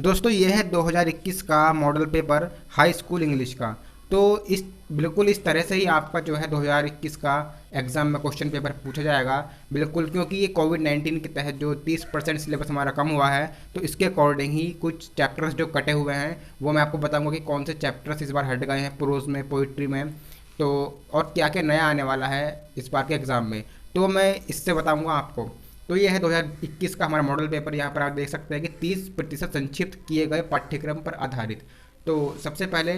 दोस्तों ये है 2021 का model paper high school English का। तो इस बिल्कुल इस तरह से ही आपका जो है 2021 का एग्ज़ाम में क्वेश्चन पेपर पूछा जाएगा बिल्कुल, क्योंकि ये कोविड-19 के तहत जो 30% सिलेबस हमारा कम हुआ है, तो इसके अकॉर्डिंग ही कुछ चैप्टर्स जो कटे हुए हैं वो मैं आपको बताऊंगा कि कौन से चैप्टर्स इस बार हट गए हैं प्रोज में, पोइट्री में, तो और क्या क्या नया आने वाला है इस बार के एग्ज़ाम में, तो मैं इससे बताऊँगा आपको। तो ये है 2021 का हमारा मॉडल पेपर। यहाँ पर आप देख सकते हैं कि 30% संक्षिप्त किए गए पाठ्यक्रम पर आधारित। तो सबसे पहले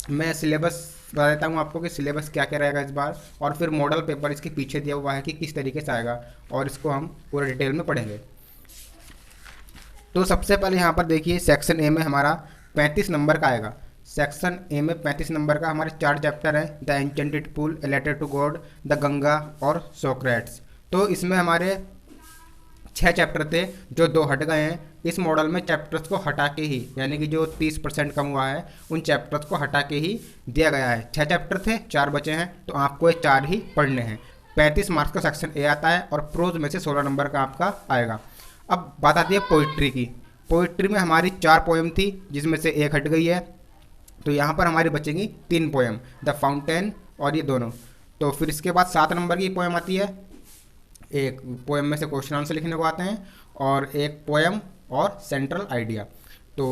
मैं सिलेबस बता देता हूँ आपको कि सिलेबस क्या क्या रहेगा इस बार, और फिर मॉडल पेपर इसके पीछे दिया हुआ है कि किस तरीके से आएगा, और इसको हम पूरा डिटेल में पढ़ेंगे। तो सबसे पहले यहाँ पर देखिए सेक्शन ए में हमारा 35 नंबर का आएगा। सेक्शन ए में 35 नंबर का हमारे 4 चैप्टर हैं, the enchanted pool, a letter to God, the Ganga और सोक्रेट्स। तो इसमें हमारे 6 चैप्टर थे जो 2 हट गए हैं। इस मॉडल में चैप्टर्स को हटा के ही, यानी कि जो 30% कम हुआ है उन चैप्टर्स को हटा के ही दिया गया है। 6 चैप्टर थे, 4 बचे हैं, तो आपको ये 4 ही पढ़ने हैं। 35 मार्क्स का सेक्शन ए आता है और प्रोज में से 16 नंबर का आपका आएगा। अब बात आती है पोइट्री की। पोइट्री में हमारी 4 पोएम थी जिसमें से एक हट गई है, तो यहाँ पर हमारी बचेंगी 3 पोएम, द फाउंटेन और ये दोनों। तो फिर इसके बाद 7 नंबर की पोएम आती है। एक पोएम में से क्वेश्चन आंसर लिखने को आते हैं, और एक पोएम और सेंट्रल आइडिया। तो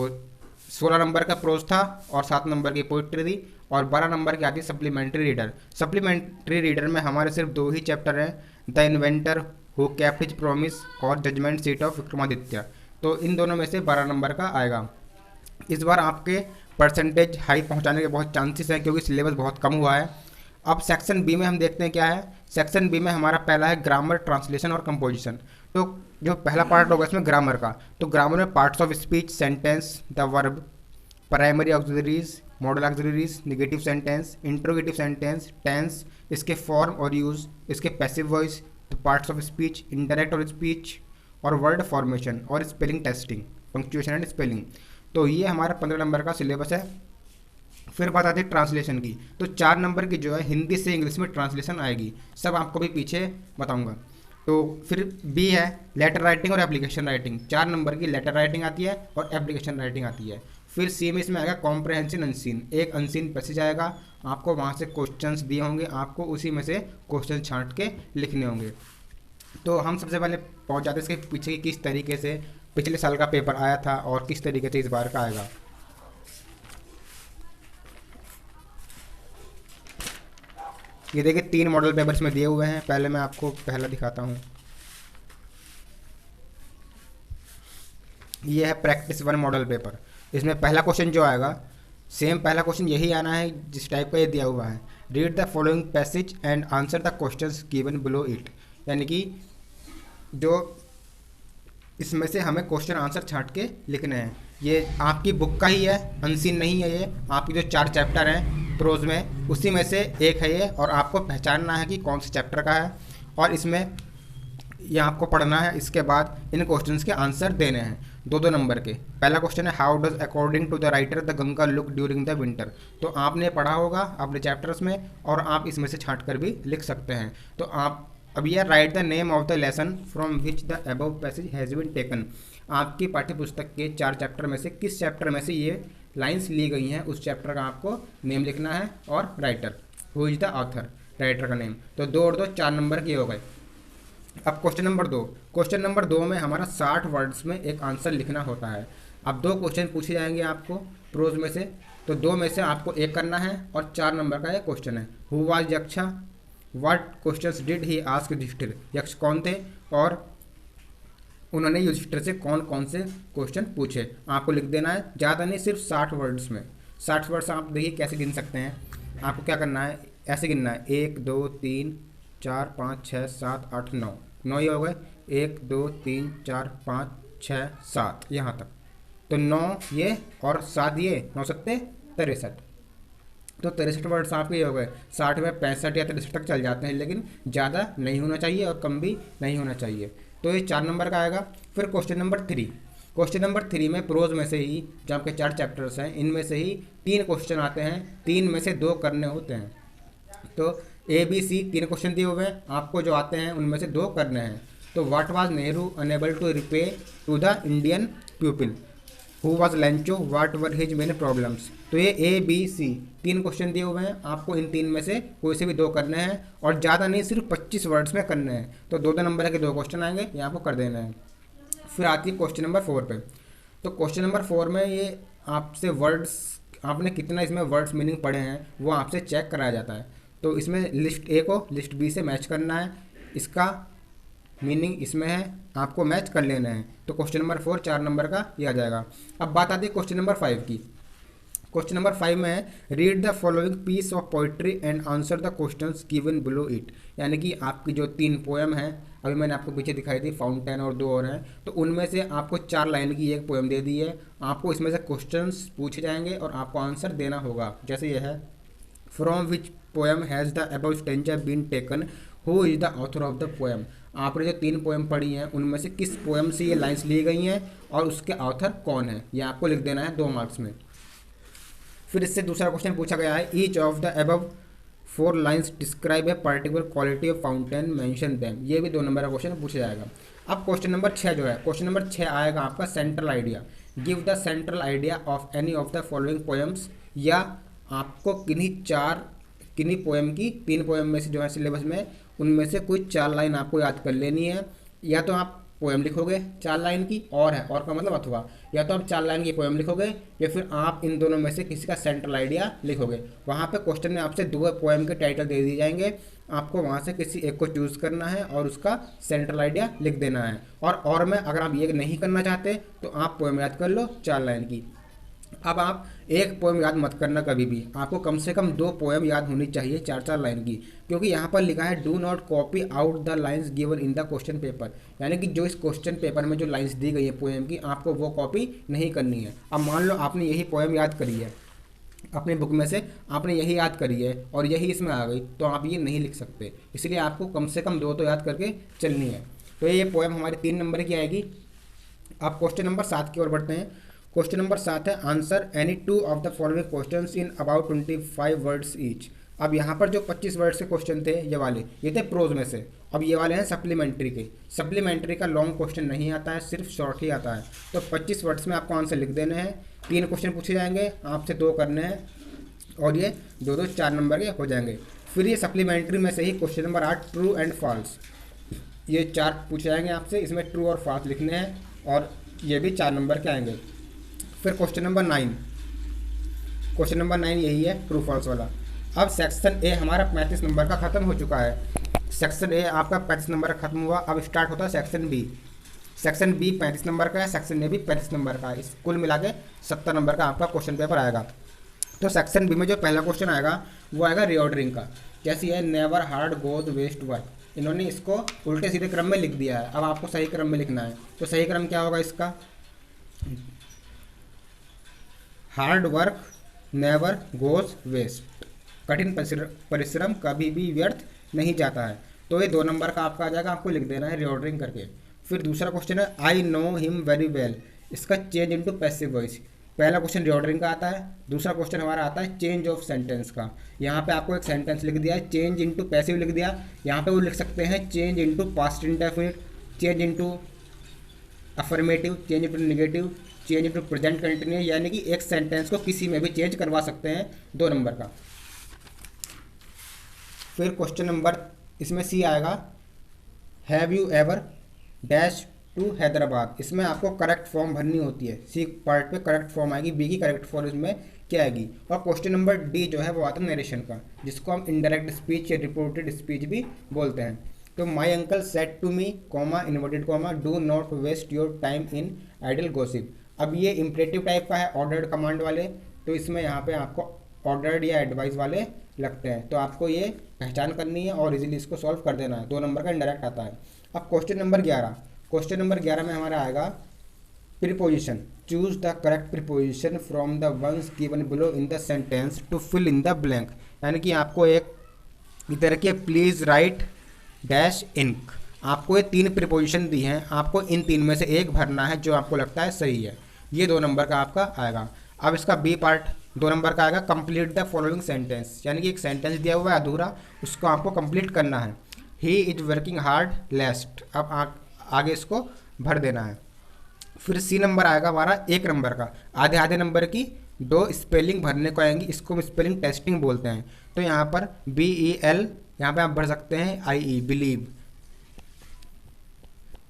16 नंबर का प्रोज था और 7 नंबर की पोइट्री थी, और 12 नंबर की आती है सप्लीमेंट्री रीडर। सप्लीमेंट्री रीडर में हमारे सिर्फ 2 ही चैप्टर हैं, the inventor who kept his promise और जजमेंट सीट ऑफ विक्रमादित्य। तो इन दोनों में से 12 नंबर का आएगा। इस बार आपके परसेंटेज हाई पहुंचाने के बहुत चांसेस हैं क्योंकि सिलेबस बहुत कम हुआ है। अब सेक्शन बी में हम देखते हैं क्या है। सेक्शन बी में हमारा पहला है ग्रामर, ट्रांसलेशन और कंपोजिशन। तो जो पहला पार्ट होगा इसमें ग्रामर का, तो ग्रामर में parts of speech, sentence, the verb, primary auxiliaries, modal auxiliaries, negative sentence, interrogative sentence, tense, इसके फॉर्म और यूज, इसके passive voice, the parts of speech, indirect और स्पीच, और वर्ड फॉर्मेशन और spelling testing, punctuation and spelling. तो ये हमारा 15 number का सिलेबस है। फिर बात आती है ट्रांसलेशन की। तो 4 नंबर की जो है हिंदी से इंग्लिश में ट्रांसलेशन आएगी, सब आपको भी पीछे बताऊंगा। तो फिर बी है लेटर राइटिंग और एप्लीकेशन राइटिंग। 4 नंबर की लेटर राइटिंग आती है और एप्लीकेशन राइटिंग आती है। फिर सी में इसमें आएगा कॉम्प्रहेंसिव अनसीन। एक अनसीन पैसेज आएगा, आपको वहाँ से क्वेश्चंस दिए होंगे, आपको उसी में से क्वेश्चन छांट के लिखने होंगे। तो हम सबसे पहले पहुँच जाते हैं इसके पीछे कि किस तरीके से पिछले साल का पेपर आया था और किस तरीके से इस बार का आएगा। ये देखिए 3 मॉडल पेपर इसमें दिए हुए हैं। पहले मैं आपको पहला दिखाता हूँ। ये है प्रैक्टिस 1 मॉडल पेपर। इसमें पहला क्वेश्चन जो आएगा, सेम पहला क्वेश्चन यही आना है जिस टाइप का ये दिया हुआ है। Read the following passage and answer the questions given below it. यानी कि जो इसमें से हमें क्वेश्चन आंसर छांट के लिखने हैं। ये आपकी बुक का ही है, अनसीन नहीं है। ये आपकी जो 4 चैप्टर हैं प्रोज में, उसी में से एक है ये, और आपको पहचानना है कि कौन से चैप्टर का है, और इसमें ये आपको पढ़ना है। इसके बाद इन क्वेश्चंस के आंसर देने हैं 2-2 नंबर के। पहला क्वेश्चन है how does according to the writer the Ganga look during the winter. तो आपने पढ़ा होगा अपने चैप्टर्स में, और आप इसमें से छांट कर भी लिख सकते हैं। तो आप अब यह write the name of the lesson from which the above passage has been taken. आपकी पाठ्य पुस्तक के 4 चैप्टर में से किस चैप्टर में से ये लाइंस ली गई हैं, उस चैप्टर का आपको नेम लिखना है, और writer who is the author, writer का नेम। तो 2 और 2 4 नंबर के हो गए। अब क्वेश्चन नंबर 2। क्वेश्चन नंबर 2 में हमारा 60 वर्ड्स में एक आंसर लिखना होता है। अब 2 क्वेश्चन पूछे जाएंगे आपको प्रोज में से, तो 2 में से आपको एक करना है, और 4 नंबर का एक क्वेश्चन है who was Yaksha, what questions did he ask Yudhishthira. Yaksha कौन थे और उन्होंने युधिष्ठिर से कौन कौन से क्वेश्चन पूछे। आपको लिख देना है, ज़्यादा नहीं, सिर्फ 60 वर्ड्स में। 60 वर्ड्स आप देखिए कैसे गिन सकते हैं। आपको क्या करना है, ऐसे गिनना है 1 2 3 4 5 6 7 8 9। 9 ये हो गए, 1 2 3 4 5 6 7 यहाँ तक। तो 9 ये और 7 ये, 9 सत्ते 63। तो 63 वर्ड्स आपके ये हो गए। 60 में 65 या 63 तक चल जाते हैं, लेकिन ज़्यादा नहीं होना चाहिए और कम भी नहीं होना चाहिए। तो ये 4 नंबर का आएगा। फिर क्वेश्चन नंबर 3। क्वेश्चन नंबर 3 में प्रोज में से ही, जो आपके 4 चैप्टर्स हैं, इनमें से ही 3 क्वेश्चन आते हैं। 3 में से 2 करने होते हैं। तो ABC 3 क्वेश्चन दिए हुए हैं, आपको जो आते हैं उनमें से 2 करने हैं। तो what was Nehru unable to repay to the Indian people. Who was Lencho, what were his main problems. तो ये ए बी सी 3 क्वेश्चन दिए हुए हैं, आपको इन 3 में से कोई से भी 2 करने हैं और ज़्यादा नहीं, सिर्फ 25 वर्ड्स में करने हैं। तो 2 नंबर के 2 क्वेश्चन आएंगे, ये आपको कर देना है। फिर आती है क्वेश्चन नंबर 4 पे। तो क्वेश्चन नंबर 4 में ये आपसे वर्ड्स, आपने कितना इसमें वर्ड्स मीनिंग पढ़े हैं वो आपसे चेक कराया जाता है। तो इसमें लिस्ट ए को लिस्ट बी से मैच करना है, इसका मीनिंग इसमें है, आपको मैच कर लेना है। तो क्वेश्चन नंबर 4 4 नंबर का ये आ जाएगा। अब बात आती है क्वेश्चन नंबर 5 की। क्वेश्चन नंबर 5 में है read the following piece of poetry and answer the questions given below it. यानी कि आपकी जो 3 पोएम हैं, अभी मैंने आपको पीछे दिखाई थी फाउंटेन और 2 और हैं, तो उनमें से आपको 4 लाइन की एक पोएम दे दी है। आपको इसमें से क्वेश्चंस पूछे जाएंगे और आपको आंसर देना होगा। जैसे ये है, from which poem has the above stanza been taken, who is the author of the poem. आपने जो 3 पोएम पढ़ी हैं उनमें से किस पोएम से ये लाइन्स ली गई हैं और उसके ऑथर कौन है, ये आपको लिख देना है 2 मार्क्स में। फिर इससे दूसरा क्वेश्चन पूछा गया है each of the above 4 lines describe a particular quality of fountain mention them. ये भी 2 नंबर का क्वेश्चन पूछा जाएगा। अब क्वेश्चन नंबर 6 जो है, क्वेश्चन नंबर 6 आएगा आपका central idea. Give the central idea of any of the following poems, या आपको किन्हीं पोएम की 3 पोएम में से जो है सिलेबस में, उनमें से कोई 4 लाइन आपको याद कर लेनी है। या तो आप पोएम लिखोगे 4 लाइन की, और है और का मतलब अथवा, या तो आप 4 लाइन की पोएम लिखोगे या फिर आप इन दोनों में से किसी का सेंट्रल आइडिया लिखोगे। वहाँ पे क्वेश्चन में आपसे 2 पोएम के टाइटल दे दिए जाएंगे, आपको वहाँ से किसी एक को चूज़ करना है और उसका सेंट्रल आइडिया लिख देना है। और में अगर आप ये नहीं करना चाहते तो आप पोएम याद कर लो 4 लाइन की। अब आप एक पोएम याद मत करना कभी भी, आपको कम से कम 2 पोएम याद होनी चाहिए 4-4 लाइन की, क्योंकि यहाँ पर लिखा है do not copy out the lines given in the question paper. यानी कि जो इस क्वेश्चन पेपर में जो लाइन्स दी गई है पोएम की, आपको वो कॉपी नहीं करनी है। अब मान लो आपने यही पोएम याद करी है अपनी बुक में से, आपने यही याद करी है और यही इसमें आ गई, तो आप ये नहीं लिख सकते। इसलिए आपको कम से कम 2 तो याद करके चलनी है। तो ये पोएम हमारी 3 नंबर की आएगी। आप क्वेश्चन नंबर 7 की ओर बढ़ते हैं। क्वेश्चन नंबर 7 है answer any 2 of the following questions in about 25 words each. अब यहाँ पर जो 25 वर्ड्स के क्वेश्चन थे ये थे प्रोज में से। अब ये वाले हैं सप्लीमेंट्री के। सप्लीमेंट्री का लॉन्ग क्वेश्चन नहीं आता है, सिर्फ शॉर्ट ही आता है। तो 25 वर्ड्स में आपको आंसर लिख देने हैं। 3 क्वेश्चन पूछे जाएंगे, आपसे 2 करने हैं और ये 2-2 4 नंबर के हो जाएंगे। फिर ये सप्लीमेंट्री में से ही question number 8 true and false, ये 4 पूछे जाएंगे आपसे, इसमें ट्रू और फॉल्स लिखने हैं और ये भी 4 नंबर के आएंगे। फिर क्वेश्चन नंबर 9 यही है ट्रू फॉल्स वाला। अब सेक्शन ए हमारा 35 नंबर का ख़त्म हो चुका है। सेक्शन ए आपका 35 नंबर का ख़त्म हुआ। अब स्टार्ट होता है section B. Section B 35 number का है, सेक्शन ए भी 35 नंबर का है। इस कुल मिला के 70 नंबर का आपका क्वेश्चन पेपर आएगा। तो सेक्शन बी में जो पहला क्वेश्चन आएगा वो आएगा रीऑर्डरिंग का। जैसे है never hard goes waste work, इन्होंने इसको उल्टे सीधे क्रम में लिख दिया है। अब आपको सही क्रम में लिखना है। तो सही क्रम क्या होगा इसका, hard work never goes waste, कठिन परिश्रम कभी भी व्यर्थ नहीं जाता है। तो ये 2 नंबर का आपका आ जाएगा, आपको लिख देना है रीऑर्डरिंग करके। फिर दूसरा क्वेश्चन है I know him very well, इसका चेंज इनटू पैसिव वॉइस। पहला क्वेश्चन रीऑर्डरिंग का आता है, दूसरा क्वेश्चन हमारा आता है चेंज ऑफ सेंटेंस का। यहाँ पे आपको एक सेंटेंस लिख दिया है, चेंज इनटू पैसिव लिख दिया। यहाँ पे वो लिख सकते हैं change into past indefinite, change into affirmative, change into negative, change into present continuous. यानी कि एक सेंटेंस को किसी में भी चेंज करवा सकते हैं 2 नंबर का। फिर क्वेश्चन नंबर इसमें सी आएगा have you ever dash to Hyderabad. इसमें आपको करेक्ट फॉर्म भरनी होती है। सी पार्ट पे करेक्ट फॉर्म आएगी, बी की करेक्ट फॉर्म इसमें क्या आएगी। और क्वेश्चन नंबर डी जो है वो आता है नरेशन का, जिसको हम इनडायरेक्ट स्पीच या रिपोर्टेड स्पीच भी बोलते हैं। तो my uncle said to me comma inverted comma do not waste your time in idle gossip. अब ये इम्परेटिव टाइप का है, ऑर्डर्ड कमांड वाले, तो इसमें यहाँ पे आपको ऑर्डर्ड या एडवाइस वाले लगते हैं। तो आपको ये पहचान करनी है और इजीली इसको सॉल्व कर देना है। 2 नंबर का इंडायरेक्ट आता है। अब क्वेश्चन नंबर 11, क्वेश्चन नंबर 11 में हमारा आएगा preposition. Choose the correct preposition from the ones given below in the sentence to fill in the blank. यानी कि आपको एक इधर के प्लीज राइट डैश इंक, आपको ये 3 प्रीपोजिशन दी हैं, आपको इन 3 में से एक भरना है जो आपको लगता है सही है। ये 2 नंबर का आपका आएगा। अब इसका बी पार्ट 2 नंबर का आएगा कंप्लीट द फॉलोइंग सेंटेंस। यानी कि एक सेंटेंस दिया हुआ है अधूरा, उसको आपको कंप्लीट करना है। ही इज वर्किंग हार्ड लेस्ट, अब आगे इसको भर देना है। फिर सी नंबर आएगा हमारा 1 नंबर का, आधे आधे नंबर की 2 स्पेलिंग भरने को आएंगी, इसको हम स्पेलिंग टेस्टिंग बोलते हैं। तो यहाँ पर BEL, यहाँ पे आप भर सकते हैं IE बिलीव,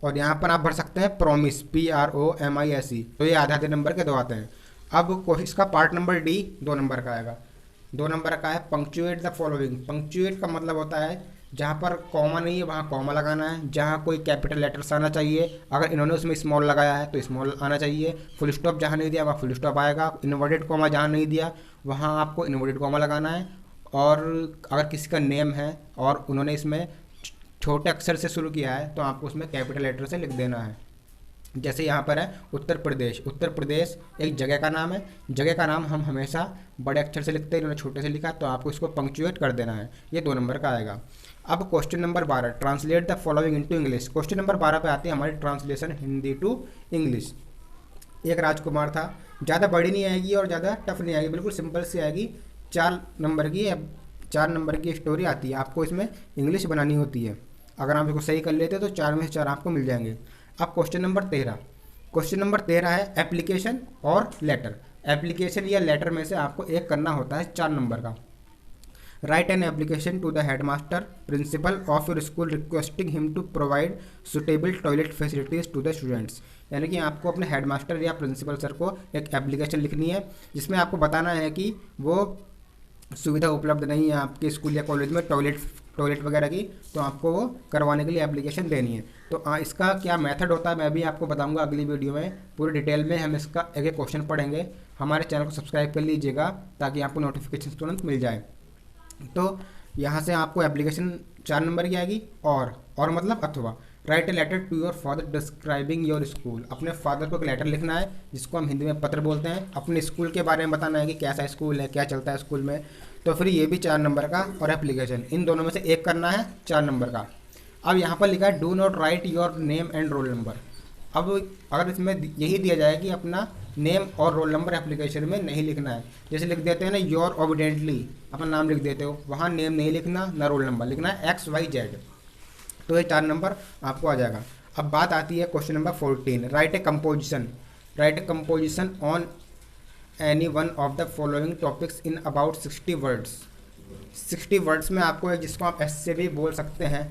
और यहाँ पर आप भर सकते हैं प्रोमिस PROMISE। तो ये आधे आधे नंबर के 2 आते हैं। अब इसका पार्ट नंबर D 2 नंबर का आएगा। 2 नंबर का है पंक्चुएट द फॉलोइंग। पंक्चुएट का मतलब होता है जहाँ पर कॉमा नहीं है वहाँ कॉमा लगाना है, जहाँ कोई कैपिटल लेटर्स आना चाहिए, अगर इन्होंने उसमें स्मॉल लगाया है तो स्मॉल आना चाहिए, फुल स्टॉप जहाँ नहीं दिया वहाँ फुल स्टॉप आएगा, इन्वर्टेड कॉमा जहाँ नहीं दिया वहाँ आपको इन्वर्टेड कॉमा लगाना है। और अगर किसी का नेम है और उन्होंने इसमें छोटे अक्षर से शुरू किया है तो आपको उसमें कैपिटल लेटर से लिख देना है। जैसे यहाँ पर है उत्तर प्रदेश, उत्तर प्रदेश एक जगह का नाम है, जगह का नाम हम हमेशा बड़े अक्षर से लिखते हैं, इन्होंने छोटे से लिखा तो आपको इसको पंक्चुएट कर देना है। ये 2 नंबर का आएगा। अब question number 12, translate the following into English. Question number 12 पे आती है हमारी ट्रांसलेशन हिंदी टू इंग्लिश। एक राजकुमार था, ज़्यादा बड़ी नहीं आएगी और ज़्यादा टफ नहीं आएगी, बिल्कुल सिंपल सी आएगी। 4 नंबर की स्टोरी आती है, आपको इसमें इंग्लिश बनानी होती है। अगर आप इसको सही कर लेते तो 4 में से 4 आपको मिल जाएंगे। अब क्वेश्चन नंबर 13, क्वेश्चन नंबर 13 है एप्लीकेशन और लेटर। एप्लीकेशन या लेटर में से आपको एक करना होता है 4 नंबर का। Write an application to the headmaster principal of your school requesting him to provide suitable toilet facilities to the students. यानी कि आपको अपने हेडमास्टर या प्रिंसिपल सर को एक एप्लीकेशन लिखनी है जिसमें आपको बताना है कि वो सुविधा उपलब्ध नहीं है आपके स्कूल या कॉलेज में टॉयलेट वगैरह की, तो आपको वो करवाने के लिए एप्लीकेशन देनी है। तो इसका क्या मेथड होता है मैं भी आपको बताऊंगा अगली वीडियो में, पूरी डिटेल में हम इसका एक एक क्वेश्चन पढ़ेंगे। हमारे चैनल को सब्सक्राइब कर लीजिएगा ताकि आपको नोटिफिकेशन तुरंत मिल जाए। तो यहाँ से आपको एप्लीकेशन 4 नंबर की आएगी। और मतलब अथवा write a letter to your father describing your school. अपने फादर को एक लेटर लिखना है जिसको हम हिंदी में पत्र बोलते हैं, अपने स्कूल के बारे में बताना है कि कैसा स्कूल है, क्या चलता है स्कूल में। तो फिर ये भी 4 नंबर का, और एप्लीकेशन, इन दोनों में से एक करना है 4 नंबर का। अब यहाँ पर लिखा है do not right your name and roll number. अब अगर इसमें यही दिया जाए कि अपना नेम और रोल नंबर एप्लीकेशन में नहीं लिखना है, जैसे लिख देते हैं ना योर ओबिडेंटली, अपना नाम लिख देते हो, वहाँ नेम नहीं लिखना ना रोल नंबर, लिखना है XYZ। तो ये 4 नंबर आपको आ जाएगा। अब बात आती है question number 14, right A composition. Right A composition on any one of the following topics in about 60 words. 60 words में आपको जिसको आप ऐसे भी बोल सकते हैं,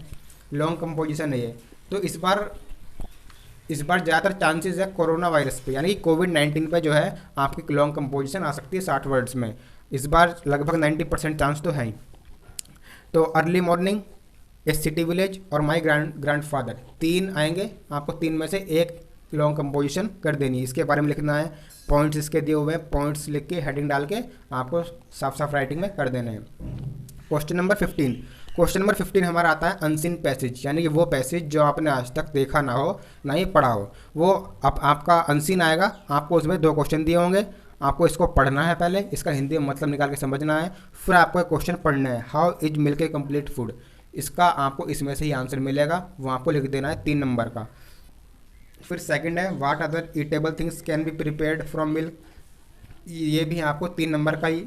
लॉन्ग कंपोजिशन है ये। तो इस बार ज़्यादातर चांसेस है कोरोना वायरस पे, यानी कि कोविड-19 पे जो है आपकी लॉन्ग कंपोजिशन आ सकती है 60 वर्ड्स में। इस बार लगभग 90% चांस तो है ही। तो अर्ली मॉर्निंग, ए सिटी विलेज और माई ग्रैंडफादर, 3 आएंगे, आपको 3 में से एक लॉन्ग कंपोजिशन कर देनी है। इसके बारे में लिखना है, पॉइंट्स इसके दिए हुए हैं, पॉइंट्स लिख के हेडिंग डाल के आपको साफ साफ राइटिंग में कर देने हैं। क्वेश्चन नंबर 15, क्वेश्चन नंबर 15 हमारा आता है अनसीन पैसेज, यानी कि वो पैसेज जो आपने आज तक देखा ना हो, ना ही पढ़ा हो, वो आपका अनसीन आएगा। आपको उसमें 2 क्वेश्चन दिए होंगे, आपको इसको पढ़ना है पहले, इसका हिंदी में मतलब निकाल के समझना है, फिर आपको एक क्वेश्चन पढ़ना है, how is milk A complete food. इसका आपको इसमें से ही आंसर मिलेगा, वो आपको लिख देना है 3 नंबर का। फिर सेकंड है what other eatable things can be prepared from milk, ये भी आपको 3 नंबर का ही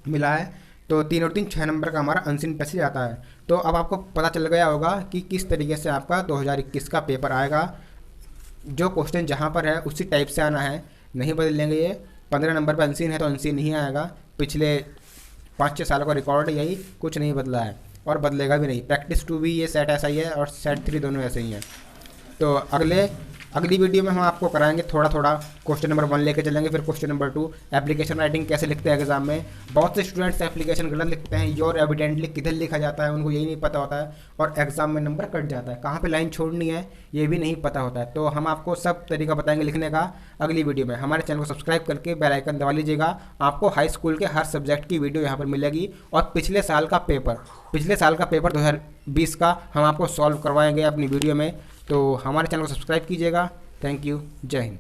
मिला है। तो 3 और 3 6 नंबर का हमारा अनसीन पैसेज आता है। तो अब आपको पता चल गया होगा कि किस तरीके से आपका 2021 का पेपर आएगा। जो क्वेश्चन जहाँ पर है उसी टाइप से आना है, नहीं बदलेंगे ये। 15 नंबर पर अनसीन है तो अनसीन नहीं आएगा, पिछले 5-6 सालों का रिकॉर्ड यही, कुछ नहीं बदला है और बदलेगा भी नहीं। प्रैक्टिस 2 भी ये सेट ऐसा ही है और सेट 3 दोनों ऐसे ही हैं। तो अगली वीडियो में हम आपको कराएंगे थोड़ा थोड़ा, क्वेश्चन नंबर 1 लेके चलेंगे, फिर क्वेश्चन नंबर 2 एप्लीकेशन राइटिंग कैसे लिखते हैं एग्जाम में। बहुत से स्टूडेंट्स एप्लीकेशन गलत लिखते हैं, योर एविडेंटली किधर लिखा जाता है उनको यही नहीं पता होता है, और एग्जाम में नंबर कट जाता है, कहाँ पे लाइन छोड़नी है ये भी नहीं पता होता है। तो हम आपको सब तरीका बताएंगे लिखने का अगली वीडियो में। हमारे चैनल को सब्सक्राइब करके बेल आइकन दबा लीजिएगा, आपको हाई स्कूल के हर सब्जेक्ट की वीडियो यहाँ पर मिलेगी। और पिछले साल का पेपर 2020 का हम आपको सॉल्व करवाएंगे अपनी वीडियो में। तो हमारे चैनल को सब्सक्राइब कीजिएगा। थैंक यू, जय हिंद।